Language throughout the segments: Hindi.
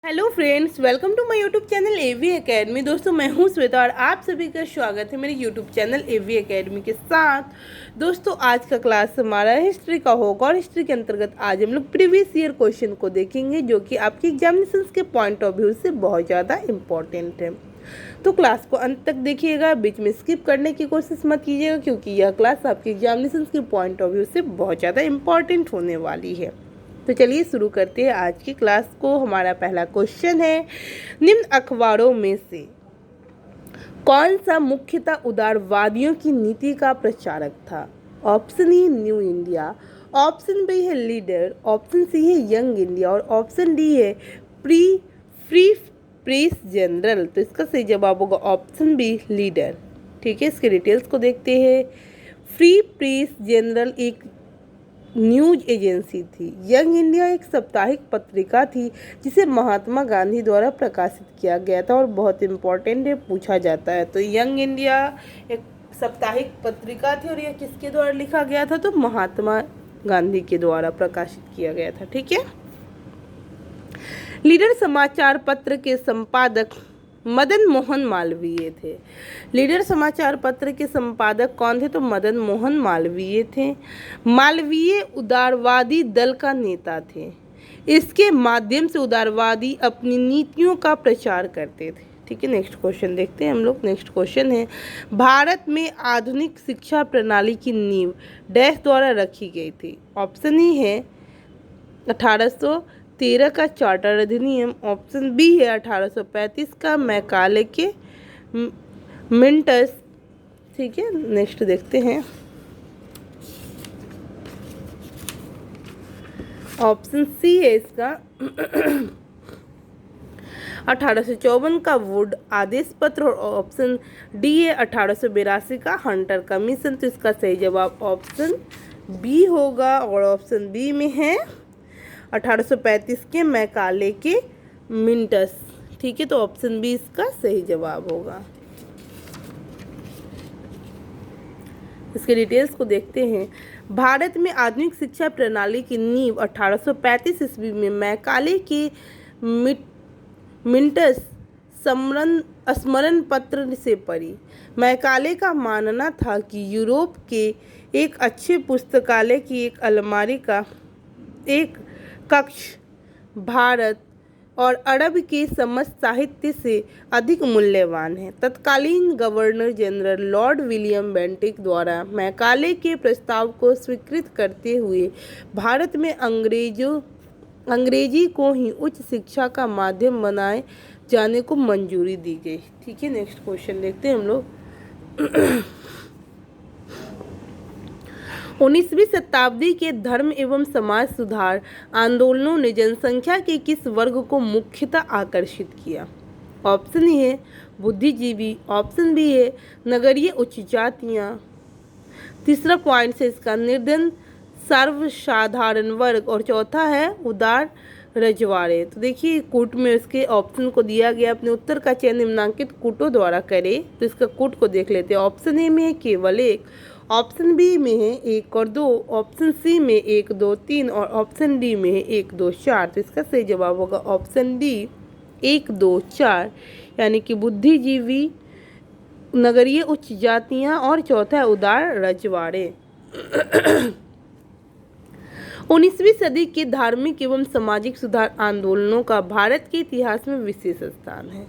Hello friends, welcome to my YouTube channel AV Academy. दोस्तों, मैं हूं श्वेता और आप सभी का स्वागत है मेरे यूट्यूब चैनल एवी एकेडमी के साथ। दोस्तों, आज का क्लास हमारा हिस्ट्री का होगा और हिस्ट्री के अंतर्गत आज हम लोग प्रीवियस ईयर क्वेश्चन को देखेंगे, जो कि आपके एग्जामिनेशन के पॉइंट ऑफ व्यू से बहुत ज़्यादा इम्पॉर्टेंट है। तो क्लास को अंत तक देखिएगा, बीच में स्किप करने की कोशिश मत कीजिएगा, क्योंकि यह क्लास आपके एग्जामिनेशन के पॉइंट ऑफ व्यू से बहुत ज़्यादा इम्पॉर्टेंट होने वाली है। तो चलिए शुरू करते हैं आज की क्लास को। हमारा पहला क्वेश्चन है, निम्न अखबारों में से कौन सा मुख्यतः उदारवादियों की नीति का प्रचारक था? Option E New India, option B है लीडर, ऑप्शन सी है यंग इंडिया और ऑप्शन डी है फ्री प्रेस जनरल। तो इसका सही जवाब होगा ऑप्शन बी लीडर। ठीक है, इसके डिटेल्स को देखते हैं। फ्री प्रेस जनरल एक न्यूज एजेंसी थी। यंग इंडिया एक साप्ताहिक पत्रिका थी जिसे महात्मा गांधी द्वारा प्रकाशित किया गया था और बहुत इम्पोर्टेंट है, पूछा जाता है। तो यंग इंडिया एक साप्ताहिक पत्रिका थी और यह किसके द्वारा लिखा गया था? तो महात्मा गांधी के द्वारा प्रकाशित किया गया था। ठीक है। लीडर समाचार पत्र के संपादक मदन मोहन मालवीय थे। लीडर समाचार पत्र के संपादक कौन थे? तो मदन मोहन मालवीय थे। मालवीय उदारवादी दल का नेता थे। इसके माध्यम से उदारवादी अपनी नीतियों का प्रचार करते थे। ठीक है, नेक्स्ट क्वेश्चन देखते हैं हम लोग। नेक्स्ट क्वेश्चन है, भारत में आधुनिक शिक्षा प्रणाली की नींव डैश द्वारा रखी गई थी। ऑप्शन ई है 1813 का चार्टर अधिनियम, ऑप्शन बी है 1835 का मैकाले के मिंटस। ठीक है, नेक्स्ट देखते हैं। ऑप्शन सी है इसका 1854 का वुड आदेश पत्र और ऑप्शन डी है 1882 का हंटर कमीशन। तो इसका सही जवाब ऑप्शन बी होगा और ऑप्शन बी में है 1835 के मैकाले के मिंटस। ठीक है, तो ऑप्शन बी इसका सही जवाब होगा। इसके डिटेल्स को देखते हैं। भारत में आधुनिक शिक्षा प्रणाली की नींव 1835 ईस्वी में मैकाले के मिंटस स्मरण पत्र से पड़ी। मैकाले का मानना था कि यूरोप के एक अच्छे पुस्तकालय की एक अलमारी का एक कक्ष भारत और अरब के समस्त साहित्य से अधिक मूल्यवान है। तत्कालीन governor general Lord William Bentinck द्वारा मैकाले के प्रस्ताव को स्वीकृत करते हुए भारत में अंग्रेजी को ही उच्च शिक्षा का माध्यम बनाए जाने को मंजूरी दी गई। ठीक है, नेक्स्ट क्वेश्चन देखते हैं हम लोग। 19वीं शताब्दी के धर्म एवं समाज सुधार आंदोलनों ने जनसंख्या के किस वर्ग को मुख्यतः आकर्षित किया? ऑप्शन ए है बुद्धिजीवी, ऑप्शन बी है नगरीय उच्च जातियाँ, तीसरा पॉइंट है इसका निर्धन सर्वसाधारण वर्ग और चौथा है उदार रजवाड़े। तो देखिए, कूट में इसके ऑप्शन को दिया गया, अपने उत्तर का चयन निम्नांकित कूटों द्वारा करें। तो इसका कूट को देख लेते हैं। ऑप्शन ए में है केवल एक, ऑप्शन बी में है 1 और 2, ऑप्शन सी में 1 2 3 और ऑप्शन डी में है 1 2 4। तो इसका सही जवाब होगा ऑप्शन डी 1 2 4, यानी कि बुद्धिजीवी, नगरीय उच्च जातियाँ और चौथा है उदार रजवाड़े। 19वीं सदी के धार्मिक एवं सामाजिक सुधार आंदोलनों का भारत के इतिहास में विशेष स्थान है।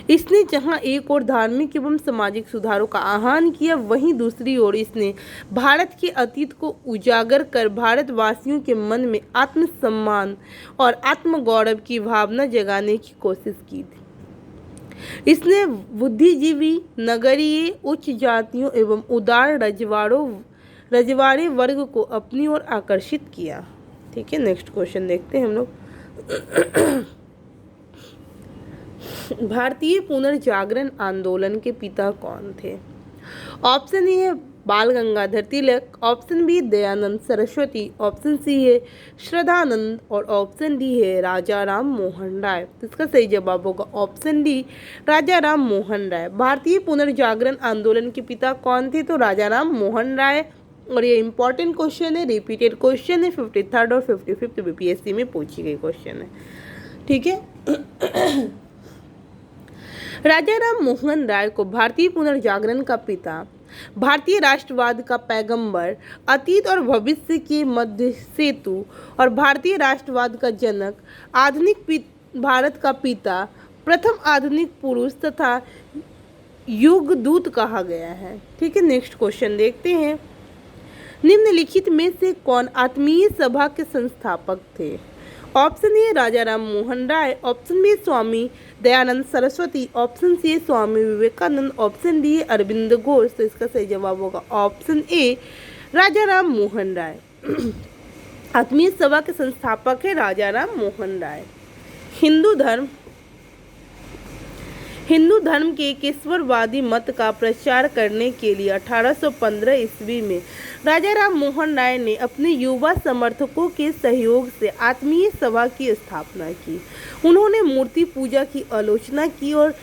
इसने जहां एक ओर धार्मिक एवं सामाजिक सुधारों का आह्वान किया, वहीं दूसरी ओर इसने भारत के अतीत को उजागर कर भारतवासियों के मन में आत्मसम्मान और आत्मगौरव की भावना जगाने की कोशिश की थी। इसने बुद्धिजीवी, नगरीय उच्च जातियों एवं उदार रजवाड़े वर्ग को अपनी ओर आकर्षित किया। ठीक है, नेक्स्ट क्वेश्चन देखते हैं हम लोग। भारतीय पुनर्जागरण आंदोलन के पिता कौन थे? ऑप्शन ए है Bal Gangadhar Tilak, option B Dayanand Saraswati, option C है श्रद्धानंद और ऑप्शन डी है राजा राम मोहन राय। तो इसका सही जवाब होगा ऑप्शन डी राजा राम मोहन राय। भारतीय पुनर्जागरण आंदोलन के पिता कौन थे? तो राजा राम मोहन राय। और ये इंपॉर्टेंट क्वेश्चन है, रिपीटेड क्वेश्चन है, 53rd और 55th बीपीएससी में पूछी गई क्वेश्चन है। ठीक है। राजा राम मोहन राय को भारतीय पुनर्जागरण का पिता, भारतीय राष्ट्रवाद का पैगंबर, अतीत और भविष्य के मध्य सेतु और भारतीय राष्ट्रवाद का जनक, आधुनिक भारत का पिता, प्रथम आधुनिक पुरुष तथा युगदूत कहा गया है। ठीक है, नेक्स्ट क्वेश्चन देखते हैं। निम्नलिखित में से कौन आत्मीय सभा के संस्थापक थे? Option A Raja Ram Mohan Roy, option B Swami Dayanand Saraswati, option C Swami Vivekananda, option D Aurobindo Ghosh. तो इसका सही जवाब होगा ऑप्शन ए राजा राम मोहन राय। आत्मीय सभा के संस्थापक है राजा राम मोहन राय। हिंदू धर्म के केशववादी मत का प्रचार करने के लिए 1815 ईस्वी में राजा राम मोहन राय ने अपने युवा समर्थकों के सहयोग से आत्मीय सभा की स्थापना की। उन्होंने मूर्ति पूजा की आलोचना की और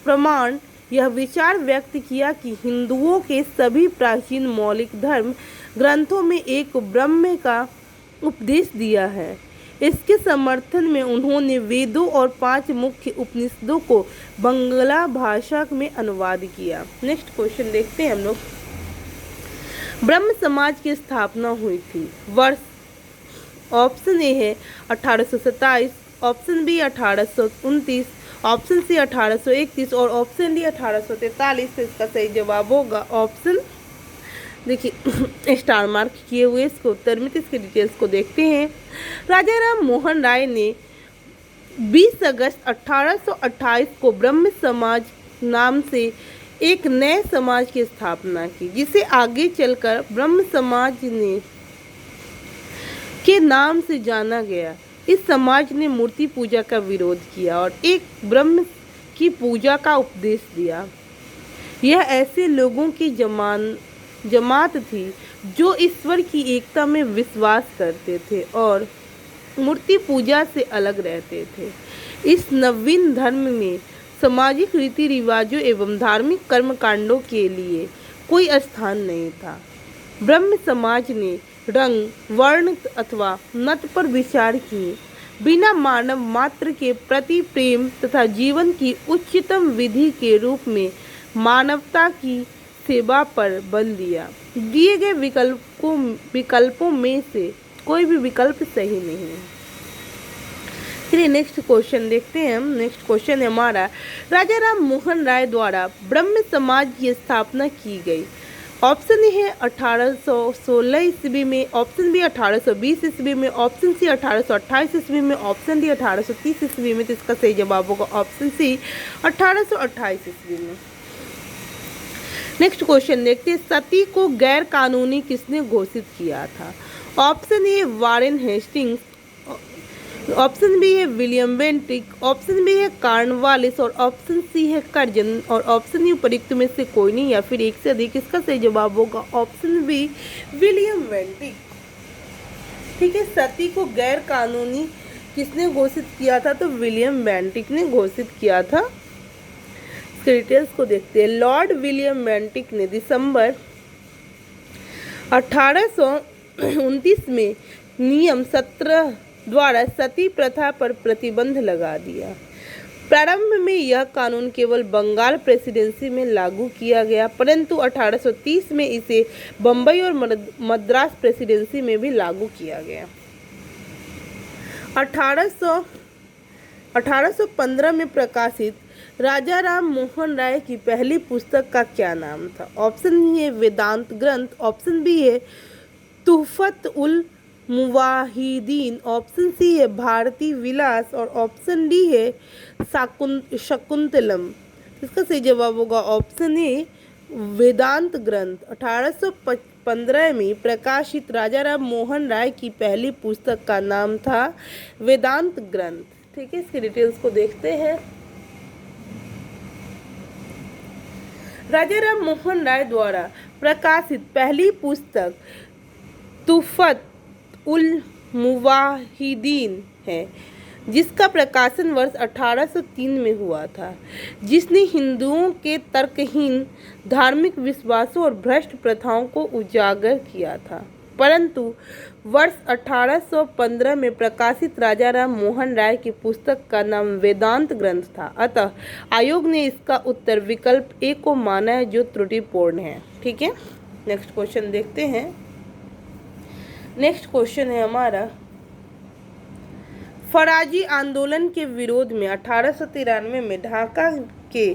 प्रमाण यह विचार व्यक्त किया कि हिंदुओं के सभी प्राचीन मौलिक धर्म ग्रंथों में एक ब्रह्म का उपदेश दिया है। इसके समर्थन में उन्होंने वेदों और 5 मुख्य उपनिषदों को बंगला भाषा में अनुवाद किया। नेक्स्ट क्वेश्चन देखते हैं हम लोग। ब्रह्म समाज की स्थापना हुई थी वर्ष, ऑप्शन ए है 1827, ऑप्शन बी 1829, ऑप्शन सी 1831 और ऑप्शन डी 1843। इसका सही जवाब होगा ऑप्शन, देखिए स्टार मार्क किए हुए इसके उत्तर में। तो इसके डिटेल्स को देखते हैं। राजा राम मोहन राय ने 20 अगस्त 1828 को ब्रह्म समाज नाम से एक नए समाज की स्थापना की, जिसे आगे चलकर ब्रह्म समाज के नाम से जाना गया। इस समाज ने मूर्ति पूजा का विरोध किया और एक ब्रह्म की पूजा का उपदेश दिया। यह ऐसे लोगों की जमात थी जो ईश्वर की एकता में विश्वास करते थे और मूर्ति पूजा से अलग रहते थे। इस नवीन धर्म में सामाजिक रीति रिवाजों एवं धार्मिक कर्मकांडों के लिए कोई स्थान नहीं था। ब्रह्म समाज ने रंग, वर्ण अथवा मत पर विचार किए बिना मानव मात्र के प्रति प्रेम तथा जीवन की उच्चतम विधि के रूप में मानवता की सेवा पर बल दिया। दिए गए विकल्पों में से कोई भी विकल्प सही नहीं है। चलिए नेक्स्ट क्वेश्चन देखते हैं हम। नेक्स्ट क्वेश्चन है हमारा, राजा राम मोहन राय द्वारा ब्रह्म समाज की स्थापना की गई। ऑप्शन ए है 1816 ईस्वी में, ऑप्शन बी 1820 ईस्वी में, ऑप्शन सी 1828 ईस्वी में, ऑप्शन डी 1830 ईस्वी में। तो इसका सही जवाब होगा ऑप्शन सी 1828 ईस्वी में। नेक्स्ट क्वेश्चन देखते हैं, सती को गैर कानूनी किसने घोषित किया था? Option A Warren Hastings, option B है विलियम बेंटिक, ऑप्शन बी है कार्नवालिस और ऑप्शन सी है कर्जन और ऑप्शन उपयुक्त में से कोई नहीं या फिर एक से अधिक। इसका सही जवाब होगा ऑप्शन बी विलियम बेंटिक। ठीक है, सती को गैर कानूनी किसने घोषित किया था? तो विलियम बेंटिक ने घोषित किया था। डिटेल्स को देखते हैं। लॉर्ड विलियम बेंटिक ने दिसंबर 1829 में नियम 17 द्वारा सती प्रथा पर प्रतिबंध लगा दिया। प्रारंभ में यह कानून केवल बंगाल प्रेसिडेंसी में लागू किया गया, परंतु 1830 में इसे बम्बई और मद्रास प्रेसिडेंसी में भी लागू किया गया। 1815 में प्रकाशित राजा राम मोहन राय की पहली पुस्तक का क्या नाम था? ऑप्शन ए है वेदांत ग्रंथ, ऑप्शन बी है तुहफत उल मुवाहिदीन, ऑप्शन सी है भारती विलास और ऑप्शन डी है शकुंतलम। इसका सही जवाब होगा ऑप्शन ए वेदांत ग्रंथ। 1815 में प्रकाशित राजा राम मोहन राय की पहली पुस्तक का नाम था वेदांत ग्रंथ। ठीक है, इसकी डिटेल्स को देखते हैं। राजा राम मोहन राय द्वारा प्रकाशित पहली पुस्तक तुहफत उल मुवाहिदीन है, जिसका प्रकाशन वर्ष 1803 में हुआ था, जिसने हिंदुओं के तर्कहीन धार्मिक विश्वासों और भ्रष्ट प्रथाओं को उजागर किया था। परंतु वर्ष 1815 में प्रकाशित राजा राम मोहन राय की पुस्तक का नाम वेदांत ग्रंथ था। अतः आयोग ने इसका उत्तर विकल्प ए को माना है, जो त्रुटिपूर्ण है। ठीक है, नेक्स्ट क्वेश्चन देखते हैं। नेक्स्ट क्वेश्चन है हमारा, फराजी आंदोलन के विरोध में 1893 में ढाका के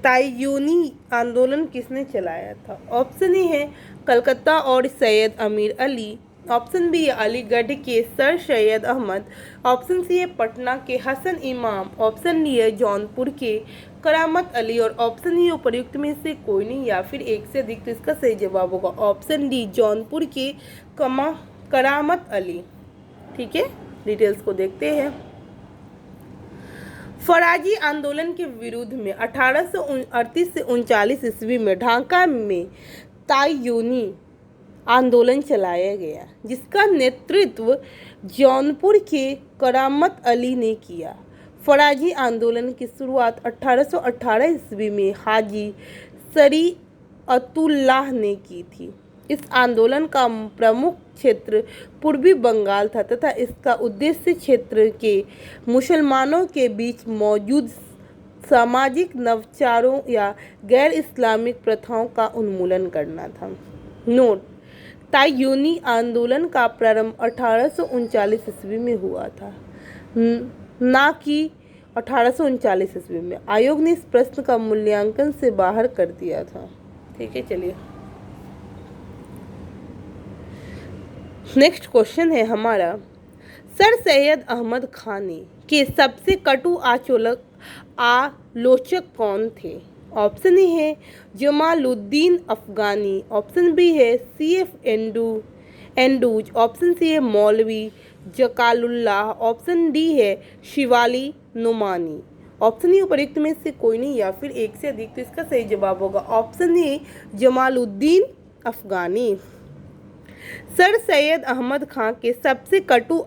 ताइयूनी आंदोलन किसने चलाया था? ऑप्शन ए है कलकत्ता और सैयद अमीर अली, ऑप्शन बी है अलीगढ़ के sir Syed Ahmad, option C है पटना के हसन इमाम, ऑप्शन डी है जौनपुर के करामत अली और ऑप्शन ई उपर्युक्त में से कोई नहीं या फिर एक से अधिक। तो इसका सही जवाब होगा ऑप्शन डी जौनपुर के करामत अली। ठीक है, डिटेल्स को देखते हैं। फराजी आंदोलन के विरुद्ध में 1838 से 39 ईस्वी में ढाका में ताइयूनी आंदोलन चलाया गया, जिसका नेतृत्व जौनपुर के करामत अली ने किया। फराजी आंदोलन की शुरुआत 1818 ईस्वी में हाजी शरीअतुल्लाह ने की थी। इस आंदोलन का प्रमुख क्षेत्र पूर्वी बंगाल था तथा इसका उद्देश्य क्षेत्र के मुसलमानों के बीच मौजूद सामाजिक नवाचारों या गैर इस्लामिक प्रथाओं का उन्मूलन करना था। नोट, ताइयूनी आंदोलन का प्रारंभ 1839 ईस्वी में हुआ था, ना कि 1839 ईस्वी में। आयोग ने इस प्रश्न का मूल्यांकन से बाहर कर दिया था। ठीक है, चलिए नेक्स्ट क्वेश्चन है हमारा, सर सैयद अहमद खान के सबसे कटु आलोचक कौन थे? ऑप्शन ए है जमालुद्दीन अफगानी, ऑप्शन बी है CF एंडूज, ऑप्शन सी है मौलवी जकालुल्लाह, ऑप्शन डी है शिवाली नुमानी, ऑप्शन ई उपर्युक्त में से कोई नहीं या फिर एक से अधिक। तो इसका सही जवाब होगा option A Jamaluddin Afghani. Sir Syed Ahmad Khan के सबसे कटु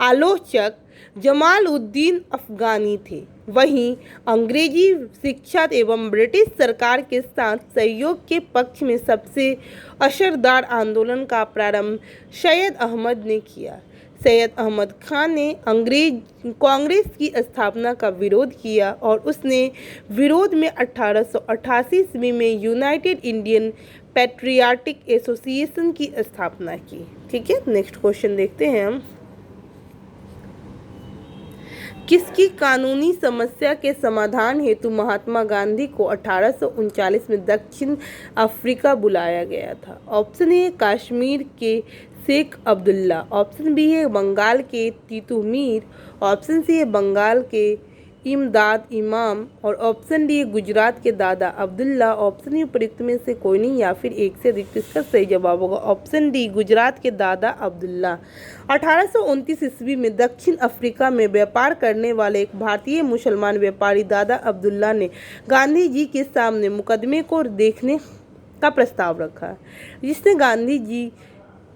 आलोचक जमालुद्दीन अफगानी थे। वहीं अंग्रेजी शिक्षा एवं ब्रिटिश सरकार के साथ सहयोग के पक्ष में सबसे असरदार आंदोलन का प्रारंभ सैयद अहमद ने किया। सैयद अहमद खान ने कांग्रेस की स्थापना का विरोध किया और उसने विरोध में 1888 ईस्वी में यूनाइटेड इंडियन पैट्रियाटिक एसोसिएशन की स्थापना की। ठीक है, नेक्स्ट क्वेश्चन देखते हैं हम। किसकी कानूनी समस्या के समाधान हेतु महात्मा गांधी को 1839 में दक्षिण अफ्रीका बुलाया गया था? ऑप्शन ए कश्मीर के शेख अब्दुल्ला, ऑप्शन बी है बंगाल के तीतू मीर, ऑप्शन सी है बंगाल के इमदाद इमाम और ऑप्शन डी गुजरात के दादा अब्दुल्ला, ऑप्शन ई उपर्युक्त में से कोई नहीं या फिर एक से अधिक। इसका सही जवाब होगा ऑप्शन डी गुजरात के दादा अब्दुल्ला। 1829 ईस्वी में दक्षिण अफ्रीका में व्यापार करने वाले एक भारतीय मुसलमान व्यापारी दादा अब्दुल्ला ने गांधी जी के सामने मुकदमे को देखने का प्रस्ताव रखा, जिसने गांधी जी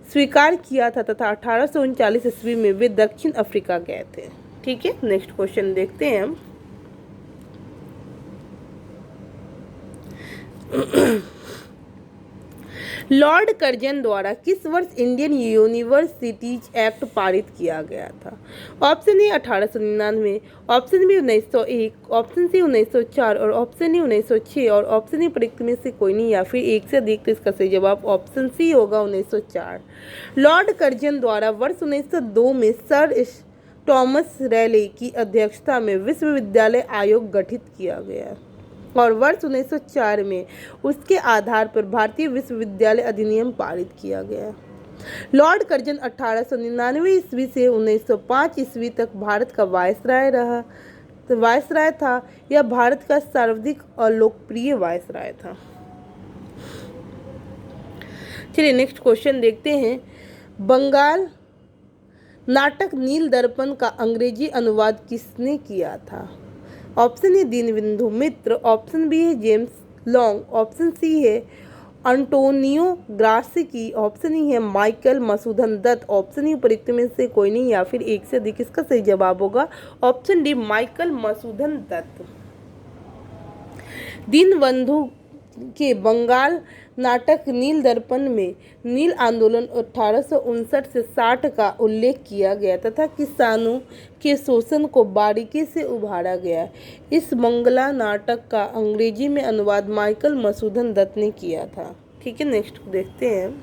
स्वीकार किया था तथा 1839 ईस्वी में वे दक्षिण अफ्रीका गए थे। ठीक है, नेक्स्ट क्वेश्चन देखते हैं हम। लॉर्ड कर्जन द्वारा किस वर्ष इंडियन यूनिवर्सिटीज एक्ट पारित किया गया था? Option A 1899, option B 1901, option C 1904 और ऑप्शन ई 1906 और ऑप्शन ई प्रयुक्त में से कोई नहीं या फिर एक से अधिक। तो इसका सही जवाब ऑप्शन सी होगा 1904। लॉर्ड कर्जन द्वारा वर्ष 1902 में सर थॉमस रैले की अध्यक्षता में विश्वविद्यालय आयोग गठित किया गया और वर्ष 1904 में उसके आधार पर भारतीय विश्वविद्यालय अधिनियम पारित किया गया। लॉर्ड कर्जन 1899 ईस्वी से 1905 ईस्वी तक भारत का वायसराय था। यह भारत का सर्वाधिक और लोकप्रिय वायसराय था। चलिए नेक्स्ट क्वेश्चन देखते हैं। बंगाल नाटक नील दर्पण का अंग्रेजी अनुवाद किसने किया था? Option A Dinabandhu Mitra, option B है जेम्स लॉन्ग, ऑप्शन सी है अंटोनियो ग्रासिकी, ऑप्शन ई है Michael Madhusudan Dutt, option E उपयुक्त में से कोई नहीं या फिर एक से अधिक। इसका सही जवाब होगा option D Michael Madhusudan Dutt. Dinabandhu के बंगाल नाटक नील दर्पण में नील आंदोलन 1859 से 60 का उल्लेख किया गया तथा किसानों के शोषण को बारीकी से उभारा गया। इस मंगला नाटक का अंग्रेजी में अनुवाद माइकल मधुसूदन दत्त ने किया था। ठीक है, नेक्स्ट देखते हैं।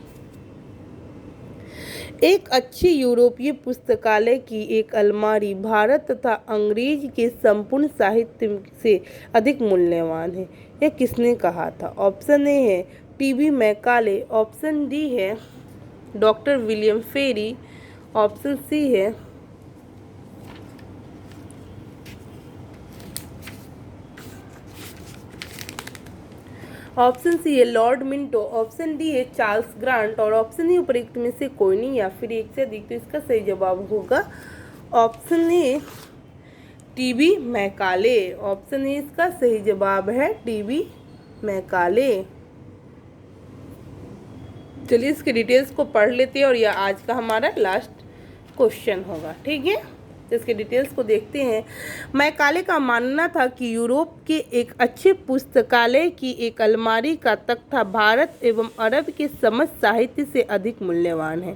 एक अच्छी यूरोपीय पुस्तकालय की एक अलमारी भारत तथा अंग्रेज के संपूर्ण साहित्य से अधिक मूल्यवान है। यह किसने कहा था? ऑप्शन ए है टीबी मैकाले, ऑप्शन डी है डॉक्टर विलियम फेरी, ऑप्शन सी है ऑप्शन सी है लॉर्ड मिंटो, ऑप्शन डी है चार्ल्स ग्रांट और ऑप्शन ई उपरोक्त में से कोई नहीं या फिर एक से अधिक। तो इसका सही जवाब होगा option A TB Macaulay. Option A इसका सही जवाब है टीबी मैकाले। चलिए इसके डिटेल्स को पढ़ लेते हैं और यह आज का हमारा लास्ट क्वेश्चन होगा। ठीक है, तो इसके डिटेल्स को देखते हैं। मैकाले का मानना था कि यूरोप के एक अच्छे पुस्तकालय की एक अलमारी का तख्ता भारत एवं अरब के समस्त साहित्य से अधिक मूल्यवान है।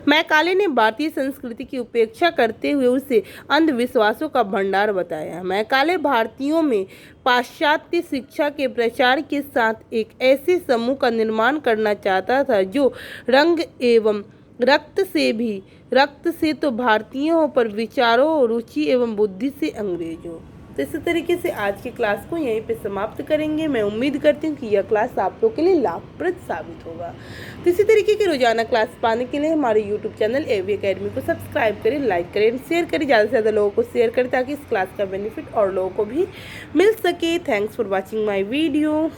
मैकाले ने भारतीय संस्कृति की उपेक्षा करते हुए उसे अंधविश्वासों का भंडार बताया। मैकाले भारतीयों में पाश्चात्य शिक्षा के प्रचार के साथ एक ऐसे समूह का निर्माण करना चाहता था जो रंग एवं रक्त से तो भारतीय हो पर विचारों, रुचि एवं बुद्धि से अंग्रेज हो। तो इसी तरीके से आज की क्लास को यहीं पे समाप्त करेंगे। मैं उम्मीद करती हूँ कि यह क्लास आप लोग के लिए लाभप्रद साबित होगा। तो इसी तरीके की रोजाना क्लास पाने के लिए हमारे यूट्यूब चैनल एवी एकेडमी को सब्सक्राइब करें, लाइक करें, शेयर करें, ज़्यादा से ज़्यादा लोगों को शेयर करें ताकि इस क्लास का बेनिफिट और लोगों को भी मिल सके। Thanks for watching my video.